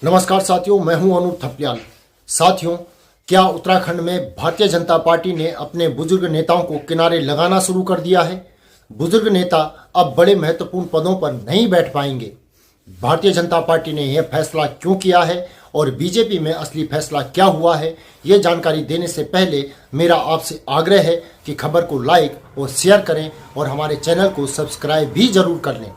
नमस्कार साथियों, मैं हूं अनूप थपलियाल। साथियों, क्या उत्तराखंड में भारतीय जनता पार्टी ने अपने बुजुर्ग नेताओं को किनारे लगाना शुरू कर दिया है? बुजुर्ग नेता अब बड़े महत्वपूर्ण पदों पर नहीं बैठ पाएंगे। भारतीय जनता पार्टी ने यह फैसला क्यों किया है और बीजेपी में असली फैसला क्या हुआ है, ये जानकारी देने से पहले मेरा आपसे आग्रह है कि खबर को लाइक और शेयर करें और हमारे चैनल को सब्सक्राइब भी जरूर कर लें।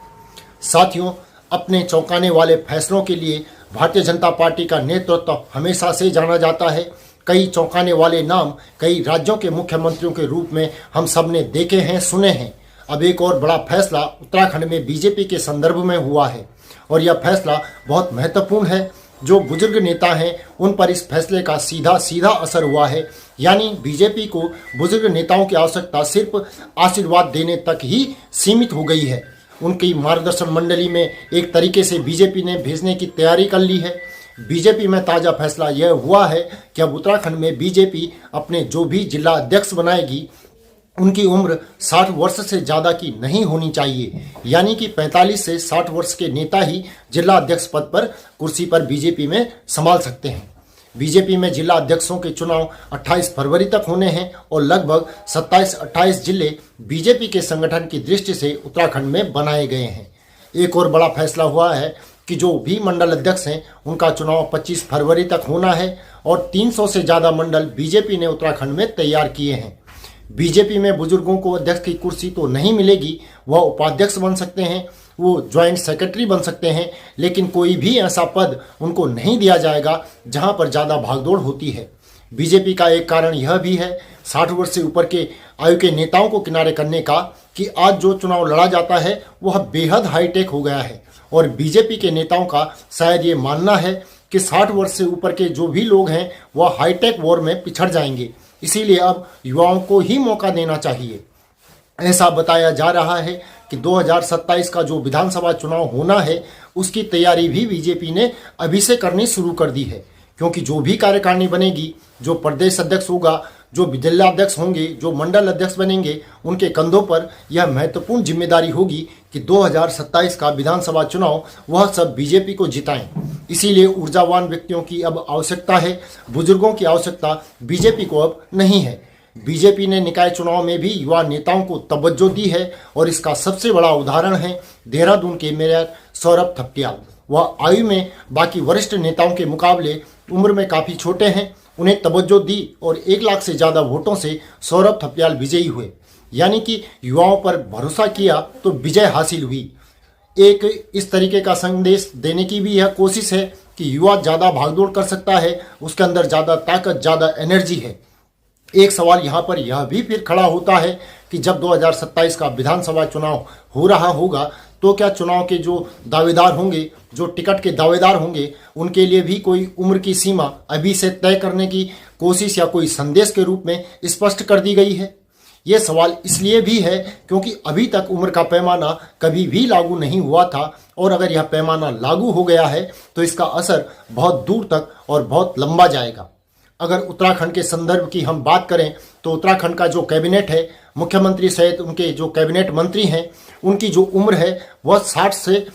साथियों, अपने चौंकाने वाले फैसलों के लिए भारतीय जनता पार्टी का नेतृत्व हमेशा से जाना जाता है। कई चौंकाने वाले नाम कई राज्यों के मुख्यमंत्रियों के रूप में हम सब ने देखे हैं, सुने हैं। अब एक और बड़ा फैसला उत्तराखंड में बीजेपी के संदर्भ में हुआ है और यह फैसला बहुत महत्वपूर्ण है। जो बुजुर्ग नेता हैं उन पर इस फैसले का सीधा सीधा असर हुआ है, यानी बीजेपी को बुजुर्ग नेताओं की आवश्यकता सिर्फ आशीर्वाद देने तक ही सीमित हो गई है। उनकी मार्गदर्शन मंडली में एक तरीके से बीजेपी ने भेजने की तैयारी कर ली है। बीजेपी में ताज़ा फैसला यह हुआ है कि अब उत्तराखंड में बीजेपी अपने जो भी जिला अध्यक्ष बनाएगी उनकी उम्र 60 वर्ष से ज़्यादा की नहीं होनी चाहिए, यानी कि 45 से 60 वर्ष के नेता ही जिला अध्यक्ष पद पर कुर्सी पर बीजेपी में संभाल सकते हैं। बीजेपी में जिला अध्यक्षों के चुनाव 28 फरवरी तक होने हैं और लगभग 27-28 जिले बीजेपी के संगठन की दृष्टि से उत्तराखंड में बनाए गए हैं। एक और बड़ा फैसला हुआ है कि जो भी मंडल अध्यक्ष हैं उनका चुनाव 25 फरवरी तक होना है और 300 से ज़्यादा मंडल बीजेपी ने उत्तराखंड में तैयार किए हैं। बीजेपी में बुजुर्गों को अध्यक्ष की कुर्सी तो नहीं मिलेगी, वह उपाध्यक्ष बन सकते हैं, वो ज्वाइंट सेक्रेटरी बन सकते हैं, लेकिन कोई भी ऐसा पद उनको नहीं दिया जाएगा जहां पर ज़्यादा भागदौड़ होती है। बीजेपी का एक कारण यह भी है 60 वर्ष से ऊपर के आयु के नेताओं को किनारे करने का कि आज जो चुनाव लड़ा जाता है वह बेहद हाईटेक हो गया है और बीजेपी के नेताओं का शायद ये मानना है कि 60 वर्ष से ऊपर के जो भी लोग हैं वह हाईटेक वॉर में पिछड़ जाएंगे, इसीलिए अब युवाओं को ही मौका देना चाहिए। ऐसा बताया जा रहा है कि 2027 का जो विधानसभा चुनाव होना है उसकी तैयारी भी बीजेपी ने अभी से करनी शुरू कर दी है, क्योंकि जो भी कार्यकारिणी बनेगी, जो प्रदेश अध्यक्ष होगा, जो जिला अध्यक्ष होंगे, जो मंडल अध्यक्ष बनेंगे, उनके कंधों पर यह महत्वपूर्ण जिम्मेदारी होगी कि 2027 का विधानसभा चुनाव वह सब बीजेपी को जिताएं। इसीलिए ऊर्जावान व्यक्तियों की अब आवश्यकता है, बुजुर्गों की आवश्यकता बीजेपी को अब नहीं है। बीजेपी ने निकाय चुनाव में भी युवा नेताओं को तवज्जो दी है और इसका सबसे बड़ा उदाहरण है देहरादून के मेयर सौरभ थपलियाल। वह आयु में बाकी वरिष्ठ नेताओं के मुकाबले उम्र में काफ़ी छोटे हैं, उन्हें तवज्जो दी और 1 लाख से ज़्यादा वोटों से सौरभ थपलियाल विजयी हुए, यानी कि युवाओं पर भरोसा किया तो विजय हासिल हुई। एक इस तरीके का संदेश देने की भी यह कोशिश है कि युवा ज़्यादा भागदौड़ कर सकता है, उसके अंदर ज़्यादा ताकत, ज़्यादा एनर्जी है। एक सवाल यहाँ पर यह भी फिर खड़ा होता है कि जब 2027 का विधानसभा चुनाव हो रहा होगा तो क्या चुनाव के जो दावेदार होंगे, जो टिकट के दावेदार होंगे, उनके लिए भी कोई उम्र की सीमा अभी से तय करने की कोशिश या कोई संदेश के रूप में स्पष्ट कर दी गई है? ये सवाल इसलिए भी है क्योंकि अभी तक उम्र का पैमाना कभी भी लागू नहीं हुआ था और अगर यह पैमाना लागू हो गया है तो इसका असर बहुत दूर तक और बहुत लंबा जाएगा। अगर उत्तराखंड के संदर्भ की हम बात करें तो उत्तराखंड का जो कैबिनेट है, मुख्यमंत्री सहित उनके जो कैबिनेट मंत्री हैं, उनकी जो उम्र है वह 60 से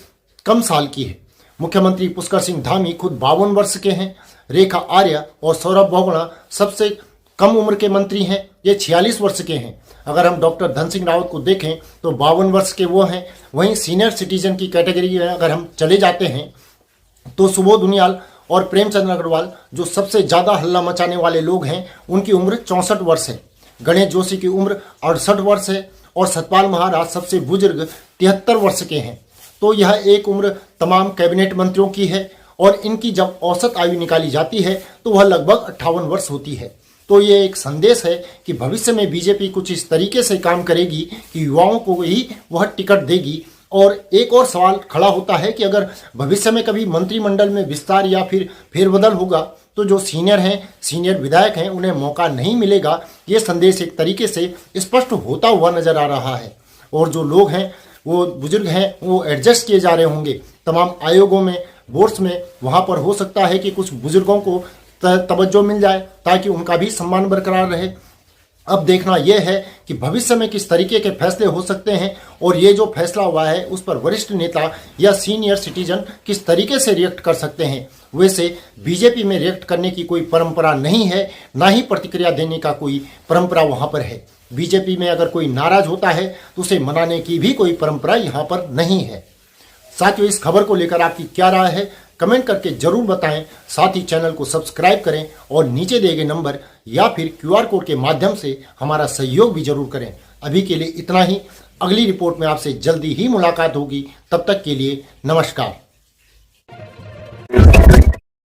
कम साल की है। मुख्यमंत्री पुष्कर सिंह धामी खुद 52 वर्ष के हैं, रेखा आर्या और सौरभ बहुगुणा सबसे कम उम्र के मंत्री हैं, ये 46 वर्ष के हैं। अगर हम डॉक्टर धन सिंह रावत को देखें तो 52 वर्ष के वो हैं। वहीं सीनियर सिटीजन की कैटेगरी में अगर हम चले जाते हैं तो सुबोध उनियाल और प्रेमचंद्र अग्रवाल जो सबसे ज़्यादा हल्ला मचाने वाले लोग हैं, उनकी उम्र 64 वर्ष है। गणेश जोशी की उम्र 68 वर्ष है और सतपाल महाराज सबसे बुजुर्ग 73 वर्ष के हैं। तो यह एक उम्र तमाम कैबिनेट मंत्रियों की है और इनकी जब औसत आयु निकाली जाती है तो वह लगभग 58 वर्ष होती है। तो ये एक संदेश है कि भविष्य में बीजेपी कुछ इस तरीके से काम करेगी कि युवाओं को ही वह टिकट देगी। और एक और सवाल खड़ा होता है कि अगर भविष्य में कभी मंत्रिमंडल में विस्तार या फिर फेरबदल होगा तो जो सीनियर हैं, सीनियर विधायक हैं, उन्हें मौका नहीं मिलेगा। ये संदेश एक तरीके से स्पष्ट होता हुआ नजर आ रहा है और जो लोग हैं, वो बुजुर्ग हैं, वो एडजस्ट किए जा रहे होंगे तमाम आयोगों में, बोर्ड्स में। वहाँ पर हो सकता है कि कुछ बुजुर्गों को तवज्जो मिल जाए ताकि उनका भी सम्मान बरकरार रहे। अब देखना यह है कि भविष्य में किस तरीके के फैसले हो सकते हैं और ये जो फैसला हुआ है उस पर वरिष्ठ नेता या सीनियर सिटीजन किस तरीके से रिएक्ट कर सकते हैं। वैसे बीजेपी में रिएक्ट करने की कोई परंपरा नहीं है, ना ही प्रतिक्रिया देने का कोई परंपरा वहां पर है। बीजेपी में अगर कोई नाराज होता है तो उसे मनाने की भी कोई परंपरा यहाँ पर नहीं है। साथियों, इस खबर को लेकर आपकी क्या राय है कमेंट करके जरूर बताएं। साथ ही चैनल को सब्सक्राइब करें और नीचे दिए गए नंबर या फिर QR कोड के माध्यम से हमारा सहयोग भी जरूर करें। अभी के लिए इतना ही। अगली रिपोर्ट में आपसे जल्दी ही मुलाकात होगी। तब तक के लिए नमस्कार।